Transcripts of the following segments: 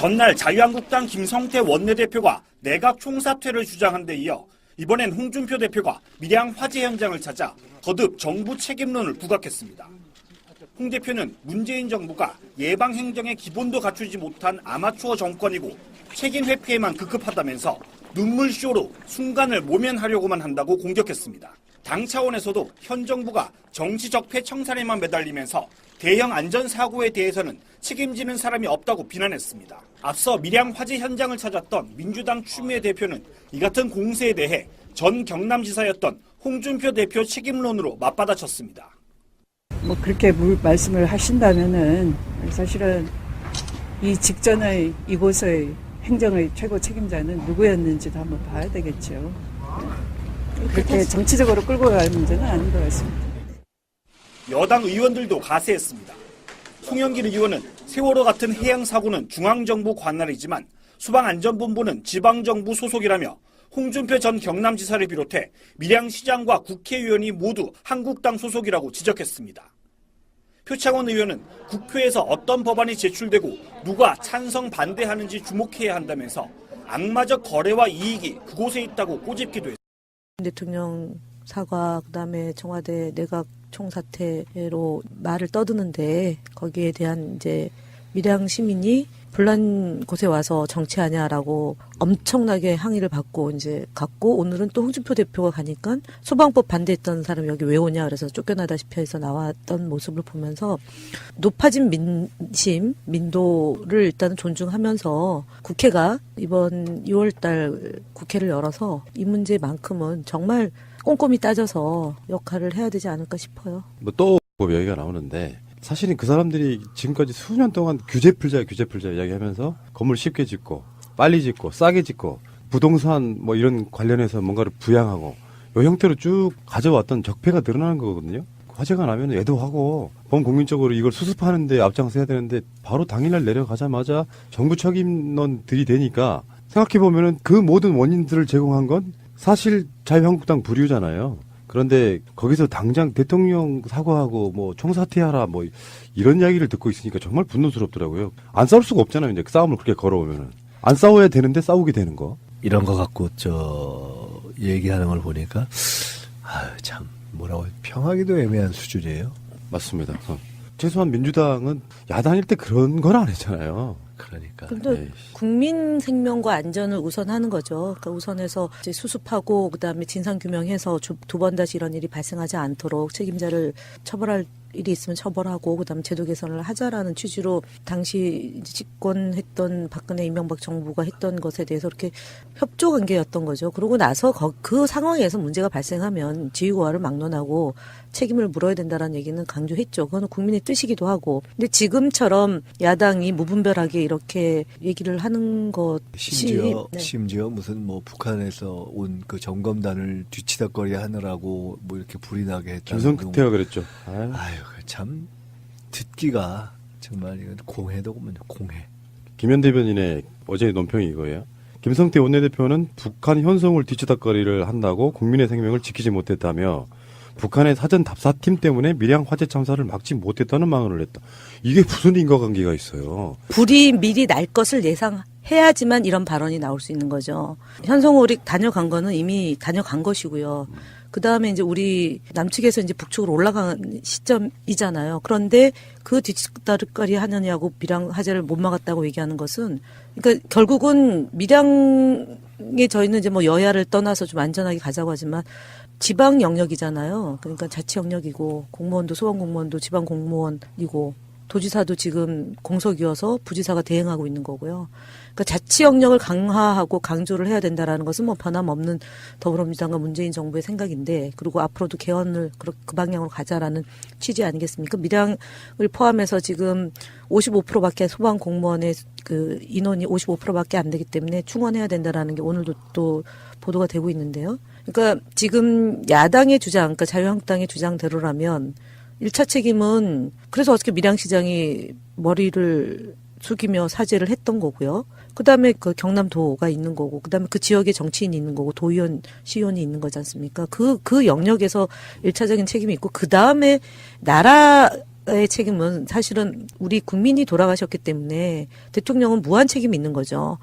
전날 자유한국당 김성태 원내대표가 내각 총사퇴를 주장한 데 이어 이번엔 홍준표 대표가 밀양 화재 현장을 찾아 거듭 정부 책임론을 부각했습니다. 홍 대표는 문재인 정부가 예방 행정의 기본도 갖추지 못한 아마추어 정권이고 책임 회피에만 급급하다면서 눈물쇼로 순간을 모면하려고만 한다고 공격했습니다. 당 차원에서도 현 정부가 정치 적폐 청산에만 매달리면서 대형 안전사고에 대해서는 책임지는 사람이 없다고 비난했습니다. 앞서 밀양 화재 현장을 찾았던 민주당 추미애 대표는 이 같은 공세에 대해 전 경남지사였던 홍준표 대표 책임론으로 맞받아쳤습니다. 뭐 그렇게 말씀을 하신다면은 사실은 이 직전의 이곳의 행정의 최고 책임자는 누구였는지도 한번 봐야 되겠죠. 그렇게 정치적으로 끌고 갈 문제는 아닌 것 같습니다. 여당 의원들도 가세했습니다. 송영길 의원은 세월호 같은 해양 사고는 중앙정부 관할이지만 소방안전본부는 지방정부 소속이라며 홍준표 전 경남지사를 비롯해 밀양시장과 국회의원이 모두 한국당 소속이라고 지적했습니다. 표창원 의원은 국회에서 어떤 법안이 제출되고 누가 찬성 반대하는지 주목해야 한다면서 악마적 거래와 이익이 그곳에 있다고 꼬집기도 했습니다. 대통령 사과, 그다음에 청와대 내각 총사퇴로 말을 떠드는데 거기에 대한 이제 밀양 시민이 불난 곳에 와서 정치하냐라고 엄청나게 항의를 받고 이제 갔고, 오늘은 또 홍준표 대표가 가니까 소방법 반대했던 사람이 여기 왜 오냐 그래서 쫓겨나다시피 해서 나왔던 모습을 보면서 높아진 민심, 민도를 일단 존중하면서 국회가 이번 2월달 국회를 열어서 이 문제만큼은 정말 꼼꼼히 따져서 역할을 해야 되지 않을까 싶어요. 뭐 또 얘기가 나오는데 사실은 그 사람들이 지금까지 수년 동안 규제 풀자 이야기하면서 건물 쉽게 짓고 빨리 짓고 싸게 짓고 부동산 뭐 이런 관련해서 뭔가를 부양하고 이 형태로 쭉 가져왔던 적폐가 드러나는 거거든요. 화재가 나면 애도하고 범국민적으로 이걸 수습하는데 앞장서야 되는데 바로 당일날 내려가자마자 정부 책임론 들이대니까 생각해보면은 그 모든 원인들을 제공한 건 사실 자유한국당 부류잖아요. 그런데 거기서 당장 대통령 사과하고 뭐 총사퇴하라 뭐 이런 이야기를 듣고 있으니까 정말 분노스럽더라고요. 안 싸울 수가 없잖아요. 이제 싸움을 그렇게 걸어오면은 안 싸워야 되는데 싸우게 되는 거. 이런 거 갖고 얘기하는 걸 보니까 참 뭐라고 평하기도 애매한 수준이에요. 맞습니다. 최소한 민주당은 야당일 때 그런 건 안 했잖아요. 그러니까. 근데 국민 생명과 안전을 우선하는 거죠. 그러니까 우선해서 이제 수습하고 그다음에 진상 규명해서 두 번 다시 이런 일이 발생하지 않도록 책임자를 처벌할 일이 있으면 처벌하고 그다음에 제도 개선을 하자라는 취지로 당시 집권했던 박근혜 이명박 정부가 했던 것에 대해서 이렇게 협조 관계였던 거죠. 그러고 나서 그 상황에서 문제가 발생하면 지휘고하를 막론하고 책임을 물어야 된다라는 얘기는 강조했죠. 그거는 국민의 뜻이기도 하고. 근데 지금처럼 야당이 무분별하게 이렇게 얘기를 하는 것이 심지어 무슨 뭐 북한에서 온 그 점검단을 뒤치다거리 하느라고 뭐 이렇게 불이 나게 했다는 김성태가 그랬죠. 아유 참 듣기가 정말 이건 공해도 공해. 김현 대변인의 어제 논평이 이거예요. 김성태 원내대표는 북한 현송을 뒤치다거리를 한다고 국민의 생명을 지키지 못했다며 북한의 사전 답사팀 때문에 밀양 화재 참사를 막지 못했다는 망언을 했다. 이게 무슨 인과관계가 있어요? 불이 미리 날 것을 예상해야지만 이런 발언이 나올 수 있는 거죠. 현송호리 다녀간 거는 이미 다녀간 것이고요. 그 다음에 이제 우리 남측에서 이제 북측으로 올라간 시점이잖아요. 그런데 그 뒤따르거리 하느냐고 밀양 화재를 못 막았다고 얘기하는 것은, 그러니까 결국은 밀양에 저희는 이제 뭐 여야를 떠나서 좀 안전하게 가자고 하지만 지방 영역이잖아요. 그러니까 자치 영역이고 공무원도 소방 공무원도 지방 공무원이고 도지사도 지금 공석이어서 부지사가 대행하고 있는 거고요. 그러니까 자치 영역을 강화하고 강조를 해야 된다라는 것은 뭐 변함없는 더불어민주당과 문재인 정부의 생각인데, 그리고 앞으로도 개헌을 그 방향으로 가자라는 취지 아니겠습니까? 밀양을 포함해서 지금 55%밖에 소방 공무원의 그 인원이 55%밖에 안 되기 때문에 충원해야 된다라는 게 오늘도 또 보도가 되고 있는데요. 그러니까 지금 야당의 주장, 그러니까 자유한국당의 주장대로라면 1차 책임은 그래서 어저께 밀양시장이 머리를 숙이며 사죄를 했던 거고요. 그다음에 그 경남도가 있는 거고, 그다음에 그 지역에 정치인이 있는 거고, 도의원, 시의원이 있는 거지 않습니까? 그 영역에서 1차적인 책임이 있고, 그다음에 나라 의 책임은 사실은 우리 국민이 돌아가셨기 때문에 대통령은 무한 책임이 있는 거죠.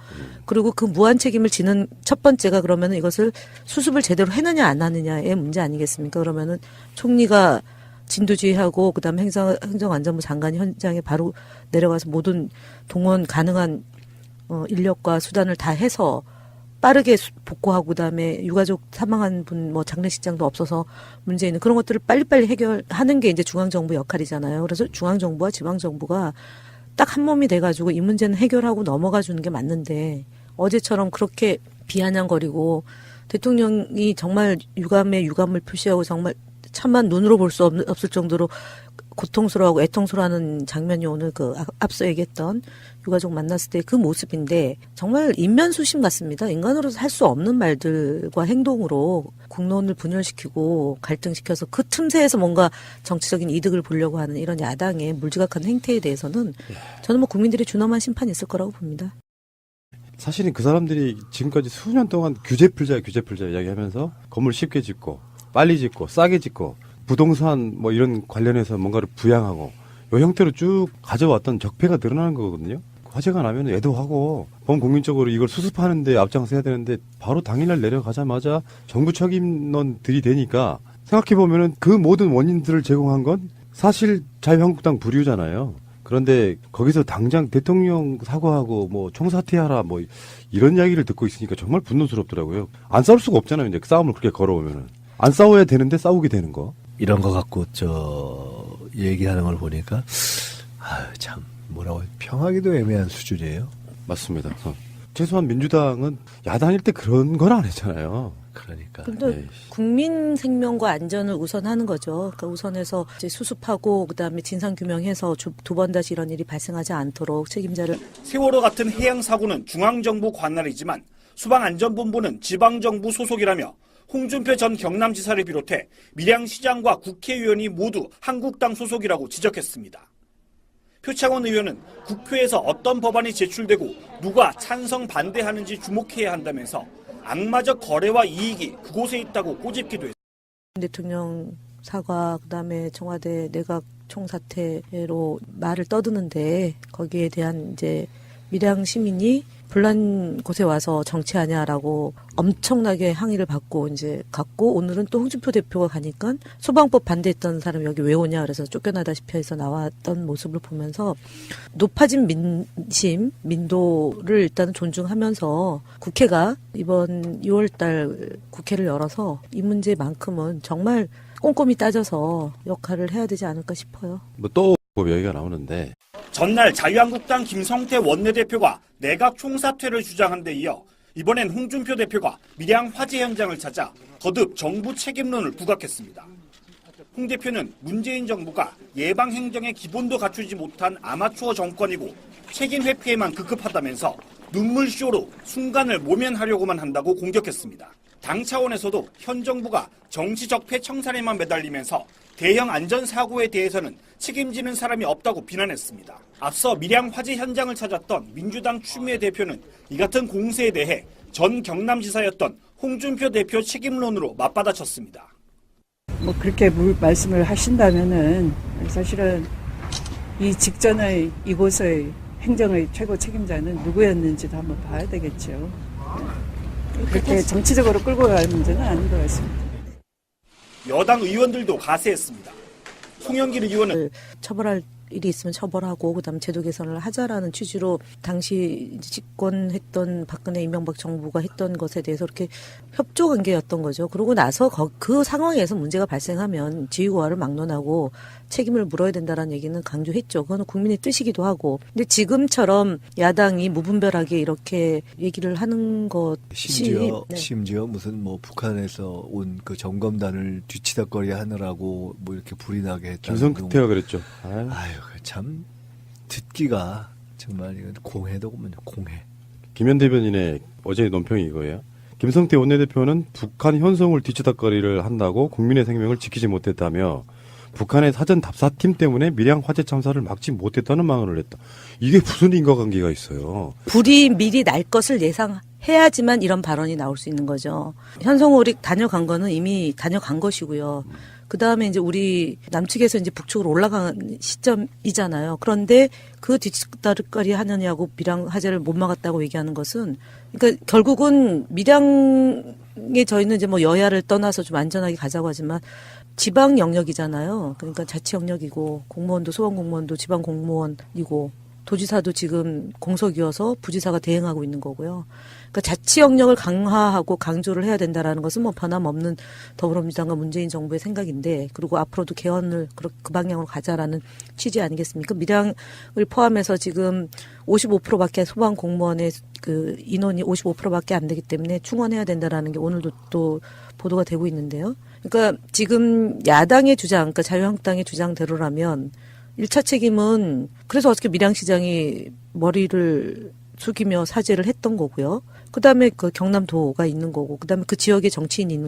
그리고 그 무한 책임을 지는 첫 번째가 그러면은 이것을 수습을 제대로 해느냐 안 하느냐의 문제 아니겠습니까? 그러면은 총리가 진두지휘하고 그다음에 행정안전부 장관이 현장에 바로 내려가서 모든 동원 가능한 인력과 수단을 다 해서 빠르게 복구하고 그다음에 유가족 사망한 분 뭐 장례식장도 없어서 문제 있는 그런 것들을 빨리빨리 해결하는 게 이제 중앙정부 역할이잖아요. 그래서 중앙정부와 지방정부가 딱 한 몸이 돼가지고 이 문제는 해결하고 넘어가 주는 게 맞는데 어제처럼 그렇게 비아냥거리고 대통령이 정말 유감에 유감을 표시하고 정말 참만 눈으로 볼 수 없을 정도로 고통스러워하고 애통스러워하는 장면이 오늘 그 앞서 얘기했던 유가족 만났을 때 그 모습인데 정말 인면수심 같습니다. 인간으로서 할 수 없는 말들과 행동으로 국론을 분열시키고 갈등시켜서 그 틈새에서 뭔가 정치적인 이득을 보려고 하는 이런 야당의 물지각한 행태에 대해서는 저는 뭐 국민들이 준엄한 심판이 있을 거라고 봅니다. 사실은 그 사람들이 지금까지 수년 동안 규제 풀자 이야기하면서 건물 쉽게 짓고 빨리 짓고 싸게 짓고 부동산 뭐 이런 관련해서 뭔가를 부양하고 이 형태로 쭉 가져왔던 적폐가 드러나는 거거든요. 화재가 나면 애도하고 범국민적으로 이걸 수습하는데 앞장서야 되는데 바로 당일날 내려가자마자 정부 책임론 들이대니까 생각해보면은 그 모든 원인들을 제공한 건 사실 자유한국당 부류잖아요. 그런데 거기서 당장 대통령 사과하고 뭐 총사퇴하라 뭐 이런 이야기를 듣고 있으니까 정말 분노스럽더라고요. 안 싸울 수가 없잖아요. 이제 싸움을 그렇게 걸어오면은. 안 싸워야 되는데 싸우게 되는 거. 이런 거 갖고 얘기하는 걸 보니까 참 뭐라고 평하기도 애매한 수준이에요. 맞습니다. 최소한 민주당은 야당일 때 그런 건 안 했잖아요. 그러니까. 근데 국민 생명과 안전을 우선하는 거죠. 그러니까 우선해서 이제 수습하고 그다음에 진상 규명해서 두 번 다시 이런 일이 발생하지 않도록 책임자를 세월호 같은 해양 사고는 중앙정부 관할이지만 수방안전본부는 지방정부 소속이라며 홍준표 전 경남지사를 비롯해 밀양시장과 국회의원이 모두 한국당 소속이라고 지적했습니다. 표창원 의원은 국회에서 어떤 법안이 제출되고 누가 찬성 반대하는지 주목해야 한다면서 악마적 거래와 이익이 그곳에 있다고 꼬집기도 했습니다. 대통령 사과 그다음에 청와대 내각 총사퇴로 말을 떠드는데 거기에 대한 이제 밀양 시민이 불난 곳에 와서 정치하냐라고 엄청나게 항의를 받고 이제 갔고 오늘은 또 홍준표 대표가 가니까 소방법 반대했던 사람이 여기 왜 오냐 그래서 쫓겨나다시피 해서 나왔던 모습을 보면서 높아진 민심, 민도를 일단 존중하면서 국회가 이번 2월달 국회를 열어서 이 문제만큼은 정말 꼼꼼히 따져서 역할을 해야 되지 않을까 싶어요. 뭐 또 얘기가 나오는데 전날 자유한국당 김성태 원내대표가 내각 총사퇴를 주장한 데 이어 이번엔 홍준표 대표가 밀양 화재 현장을 찾아 거듭 정부 책임론을 부각했습니다. 홍 대표는 문재인 정부가 예방 행정의 기본도 갖추지 못한 아마추어 정권이고 책임 회피에만 급급하다면서 눈물쇼로 순간을 모면하려고만 한다고 공격했습니다. 당 차원에서도 현 정부가 정치 적폐 청산에만 매달리면서 대형 안전사고에 대해서는 책임지는 사람이 없다고 비난했습니다. 앞서 밀양 화재 현장을 찾았던 민주당 추미애 대표는 이 같은 공세에 대해 전 경남지사였던 홍준표 대표 책임론으로 맞받아쳤습니다. 뭐 그렇게 말씀을 하신다면은 사실은 이 직전의 이곳의 행정의 최고 책임자는 누구였는지도 한번 봐야 되겠죠. 그렇게 정치적으로 끌고 갈 문제는 아닌 것 같습니다. 여당 의원들도 가세했습니다. 송영길 의원은 처벌할 일이 있으면 처벌하고 그다음에 제도 개선을 하자라는 취지로 당시 집권했던 박근혜 이명박 정부가 했던 것에 대해서 그렇게 협조 관계였던 거죠. 그러고 나서 그 상황에서 문제가 발생하면 지휘고하를 막론하고 책임을 물어야 된다라는 얘기는 강조했죠. 그거는 국민의 뜻이기도 하고. 근데 지금처럼 야당이 무분별하게 이렇게 얘기를 하는 것이 심지어 무슨 뭐 북한에서 온 그 점검단을 뒤치다거리 하느라고 뭐 이렇게 불이 나게 했다. 김성태가 그랬죠. 아유 참 듣기가 정말 이건 공해도 공해. 김현 대변인의 어제 논평이 이거예요. 김성태 원내대표는 북한 현송을 뒤치다거리를 한다고 국민의 생명을 지키지 못했다며 북한의 사전 답사팀 때문에 밀양 화재 참사를 막지 못했다는 망언을 했다. 이게 무슨 인과관계가 있어요? 불이 미리 날 것을 예상해야지만 이런 발언이 나올 수 있는 거죠. 현송호릭 다녀간 거는 이미 다녀간 것이고요. 그 다음에 이제 우리 남측에서 이제 북측으로 올라가는 시점이잖아요. 그런데 그 뒤따르거리 하느냐고 밀양 화재를 못 막았다고 얘기하는 것은, 그러니까 결국은 밀양에 저희는 이제 뭐 여야를 떠나서 좀 안전하게 가자고 하지만 지방 영역이잖아요. 그러니까 자치 영역이고 공무원도 소방 공무원도 지방 공무원이고 도지사도 지금 공석이어서 부지사가 대행하고 있는 거고요. 그러니까 자치 영역을 강화하고 강조를 해야 된다라는 것은 뭐 변함없는 더불어민주당과 문재인 정부의 생각인데, 그리고 앞으로도 개헌을 그 방향으로 가자라는 취지 아니겠습니까? 밀양을 포함해서 지금 55%밖에 소방 공무원의 그 인원이 55%밖에 안 되기 때문에 충원해야 된다라는 게 오늘도 또 보도가 되고 있는데요. 그러니까 지금 야당의 주장, 그러니까 자유한국당의 주장대로라면 1차 책임은 그래서 어저께 밀양시장이 머리를 숙이며 사죄를 했던 거고요. 그다음에 그 경남도가 있는 거고, 그다음에 그 지역에 정치인이 있는